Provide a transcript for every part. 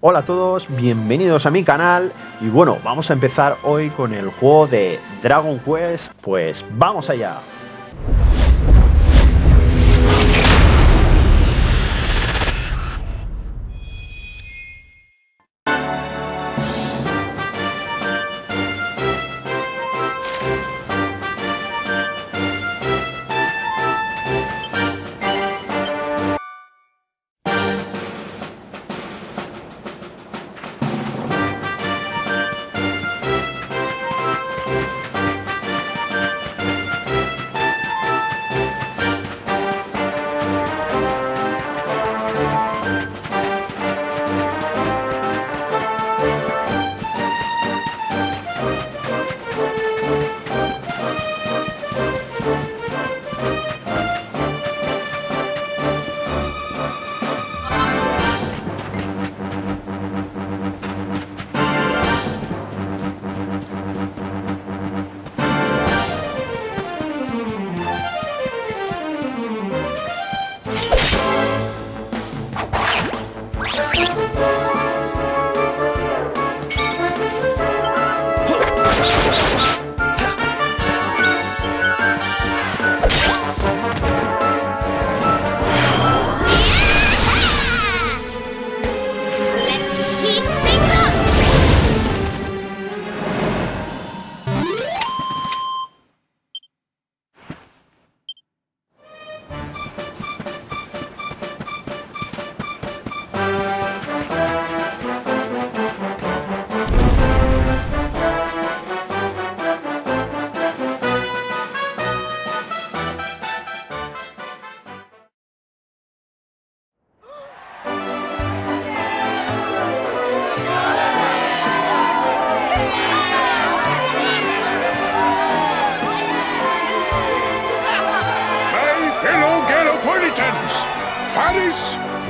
Hola a todos, bienvenidos a mi canal y bueno, vamos a empezar hoy con el juego de Dragon Quest, pues vamos allá.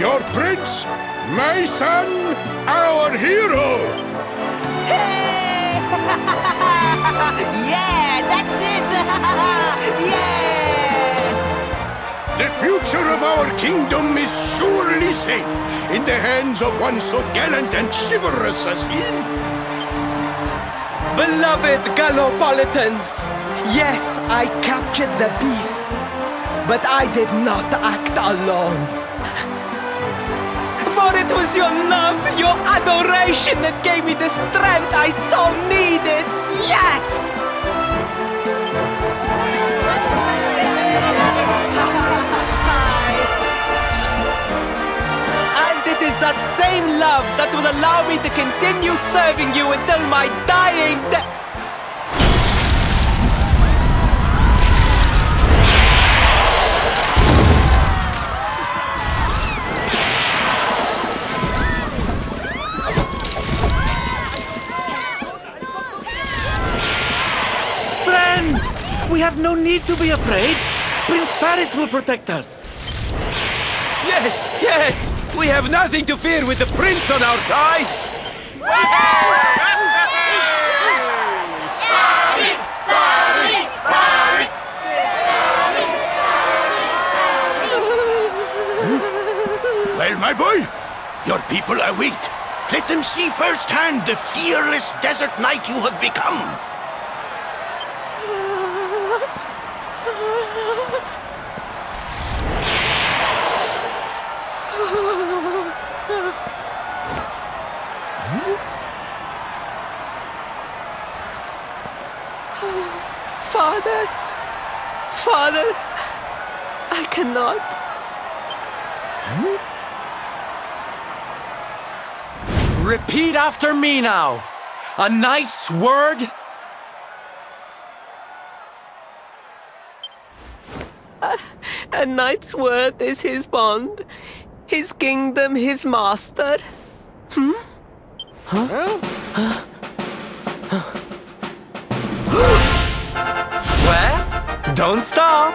Your prince, my son, our hero! Hey! Yeah, that's it! Yeah! The future of our kingdom is surely safe in the hands of one so gallant and chivalrous as he. Beloved Galopolitans, yes, I captured the beast, but I did not act alone. For it was your love, your adoration that gave me the strength I so needed. Yes! And it is that same love that will allow me to continue serving you until my dying day. We have no need to be afraid. Prince Faris will protect us. Yes! We have nothing to fear with the prince on our side! Well, my boy, your people await. Let them see firsthand the fearless desert knight you have become. Father, I cannot. Repeat after me now. A knight's word. A knight's word is his bond, his kingdom, his master. Well, don't stop.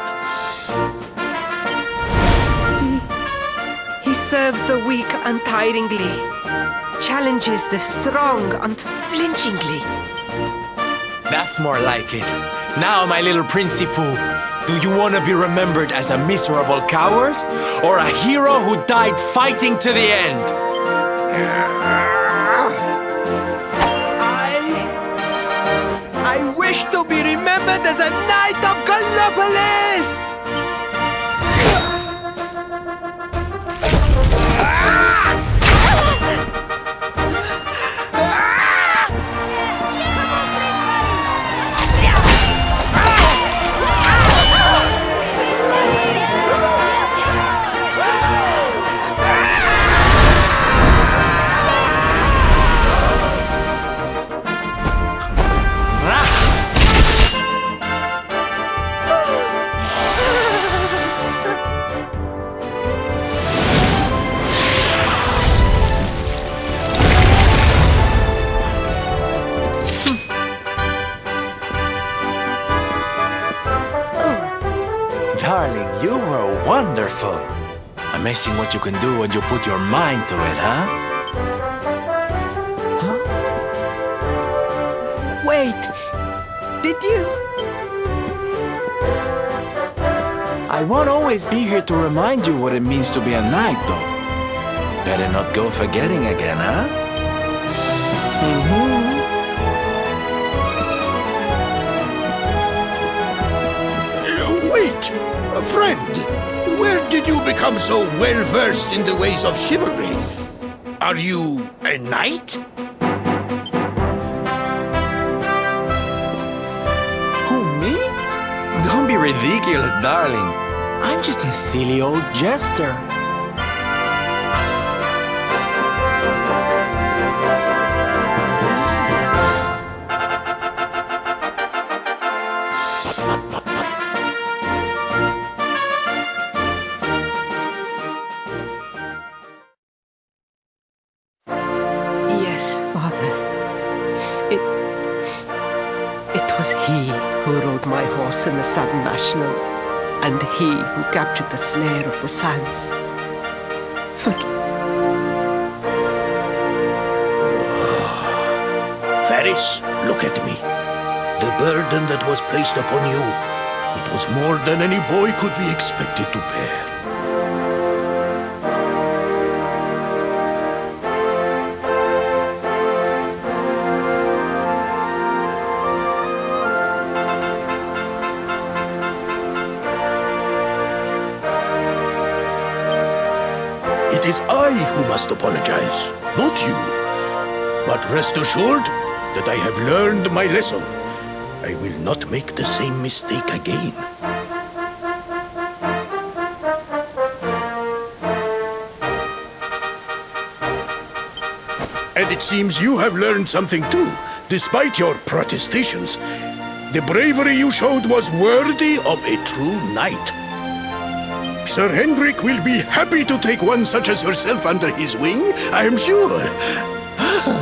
He serves the weak untiringly, challenges the strong unflinchingly. That's more like it. Now, my little Princey Pooh, do you want to be remembered as a miserable coward or a hero who died fighting to the end? wish to be remembered as a knight of Galopolis! Darling, you were wonderful. Amazing what you can do when you put your mind to it, huh? Wait, did you? I won't always be here to remind you what it means to be a knight, though. Better not go forgetting again, huh? Wait, a friend. Where did you become so well-versed in the ways of chivalry? Are you a knight? Who, me? Don't be ridiculous, darling. I'm just a silly old jester. Yes, Father. It was he who rode my horse in the Sun National, and he who captured the Slayer of the Sands. Varys, look at me. The burden that was placed upon you, it was more than any boy could be expected to bear. It is I who must apologize, not you. But rest assured that I have learned my lesson. I will not make the same mistake again. And it seems you have learned something too, despite your protestations. The bravery you showed was worthy of a true knight. Sir Hendrik will be happy to take one such as yourself under his wing, I am sure.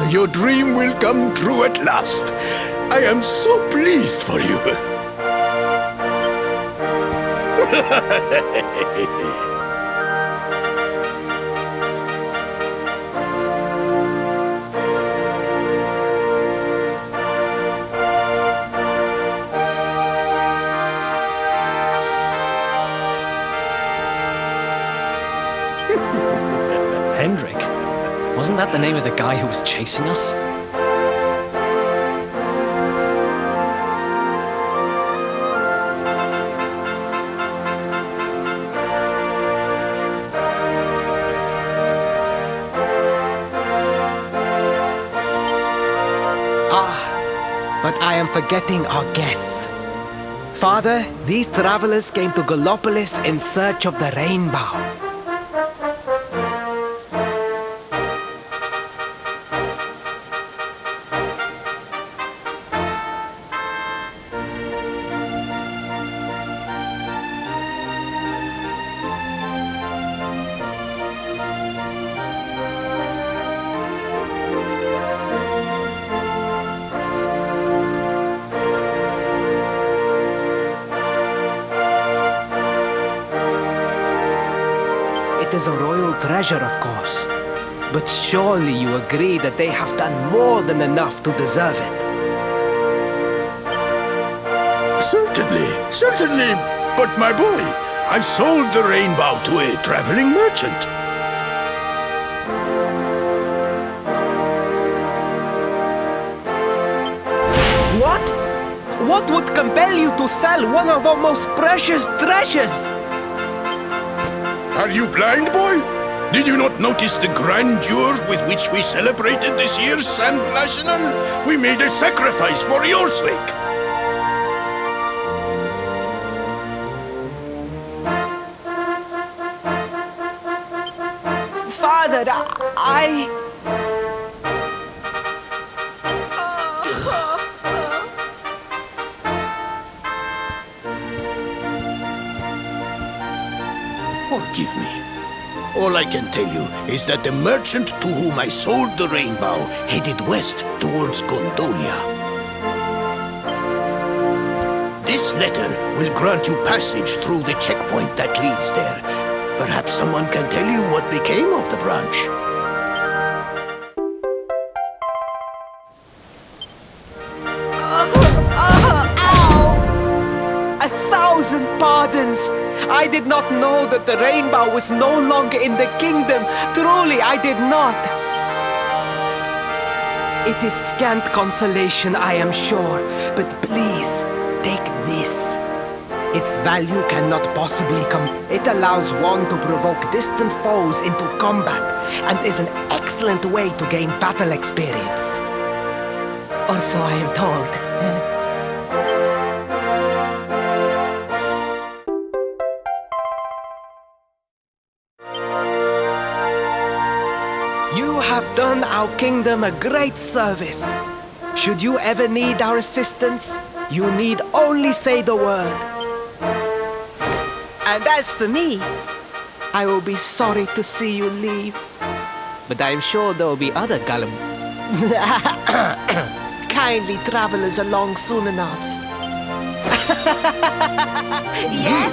Your dream will come true at last. I am so pleased for you. Hendrik? Wasn't that the name of the guy who was chasing us? But I am forgetting our guests. Father, these travelers came to Galopolis in search of the rainbow. It is a royal treasure, of course. But surely you agree that they have done more than enough to deserve it. Certainly, certainly. But my boy, I sold the rainbow to a traveling merchant. What? What would compel you to sell one of our most precious treasures? Are you blind, boy? Did you not notice the grandeur with which we celebrated this year's Sand National? We made a sacrifice for your sake. Father, I... Forgive me. All I can tell you is that the merchant to whom I sold the rainbow headed west towards Gondolia. This letter will grant you passage through the checkpoint that leads there. Perhaps someone can tell you what became of the branch. Ow! 1,000 pardons! I did not know that the rainbow was no longer in the kingdom. Truly, I did not. It is scant consolation, I am sure. But please, take this. Its value cannot possibly come. It allows one to provoke distant foes into combat and is an excellent way to gain battle experience. Or so I am told. You have done our kingdom a great service. Should you ever need our assistance, you need only say the word. And as for me, I will be sorry to see you leave. But I am sure there will be other kindly travelers along soon enough. Yeah?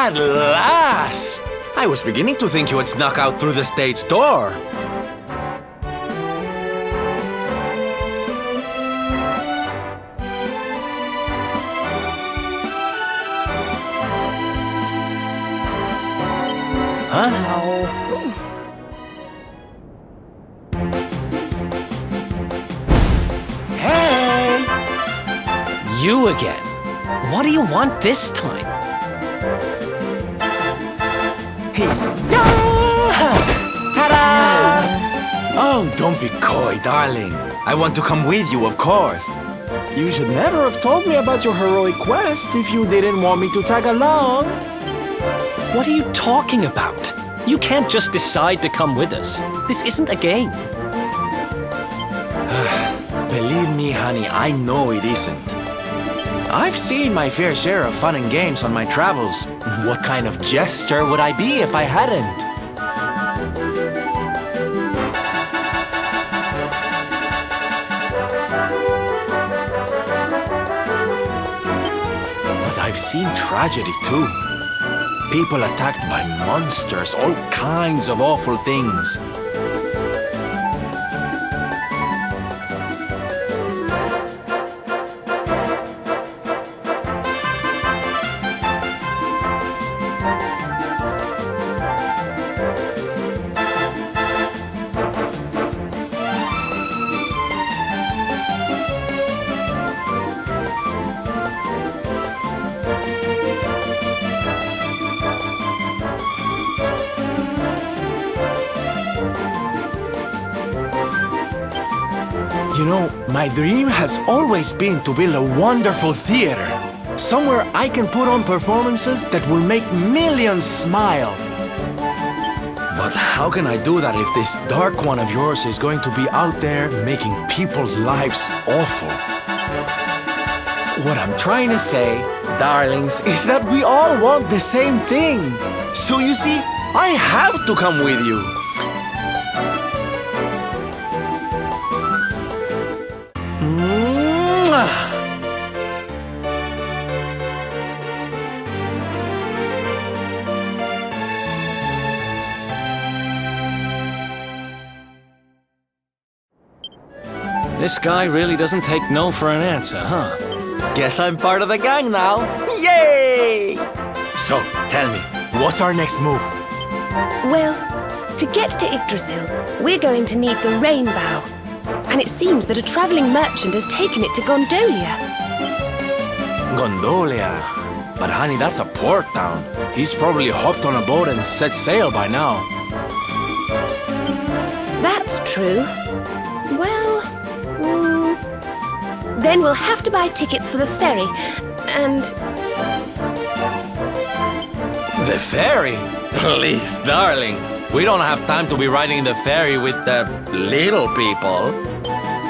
At last! I was beginning to think you had snuck out through the stage door. Huh? Hey! You again. What do you want this time? Hey! Ta-da! Oh, don't be coy, darling. I want to come with you, of course. You should never have told me about your heroic quest if you didn't want me to tag along. What are you talking about? You can't just decide to come with us. This isn't a game. Believe me, honey, I know it isn't. I've seen my fair share of fun and games on my travels. What kind of jester would I be if I hadn't? But I've seen tragedy too. People attacked by monsters, all kinds of awful things. You know, my dream has always been to build a wonderful theater. Somewhere I can put on performances that will make millions smile. But how can I do that if this dark one of yours is going to be out there making people's lives awful? What I'm trying to say, darlings, is that we all want the same thing. So you see, I have to come with you. This guy really doesn't take no for an answer, huh? Guess I'm part of the gang now. Yay! So, tell me, what's our next move? Well, to get to Yggdrasil, we're going to need the rainbow. And it seems that a traveling merchant has taken it to Gondolia. Gondolia. But honey, that's a port town. He's probably hopped on a boat and set sail by now. That's true. Well, then we'll have to buy tickets for the ferry, and... The ferry? Please, darling. We don't have time to be riding the ferry with the little people.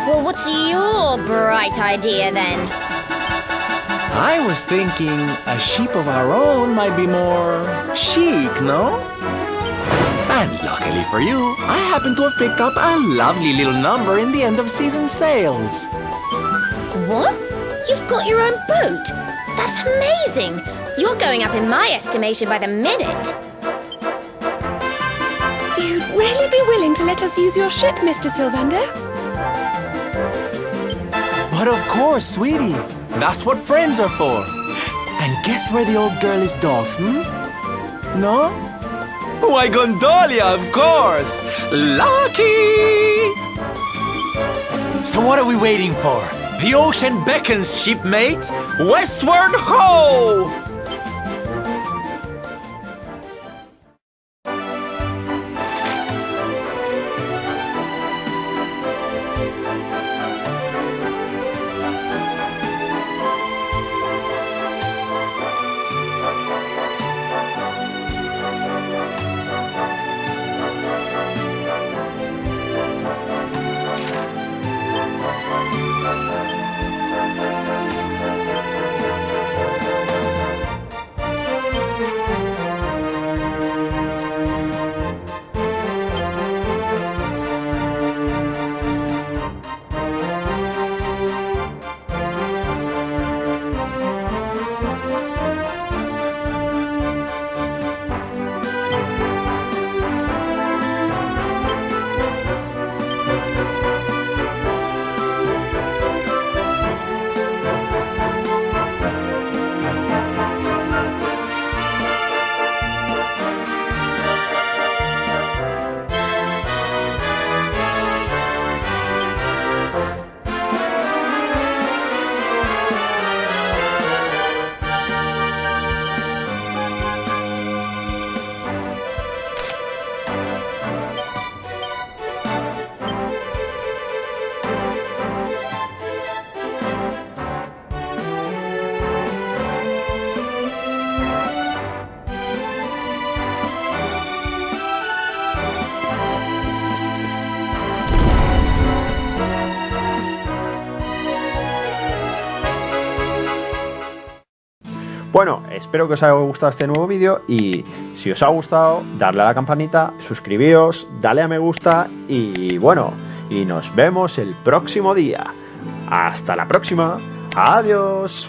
Well, what's your bright idea then? I was thinking a ship of our own might be more chic, no? And luckily for you, I happen to have picked up a lovely little number in the end of season sales. What? You've got your own boat? That's amazing! You're going up in my estimation by the minute. You'd really be willing to let us use your ship, Mr. Sylvander? But of course, sweetie. That's what friends are for. And guess where the old girl is docked, No? Why, Gondolia, of course! Lucky! So what are we waiting for? The ocean beckons, shipmate! Westward ho! Bueno, espero que os haya gustado este nuevo vídeo y si os ha gustado, darle a la campanita, suscribiros, dale a me gusta y bueno, y nos vemos el próximo día. Hasta la próxima. Adiós.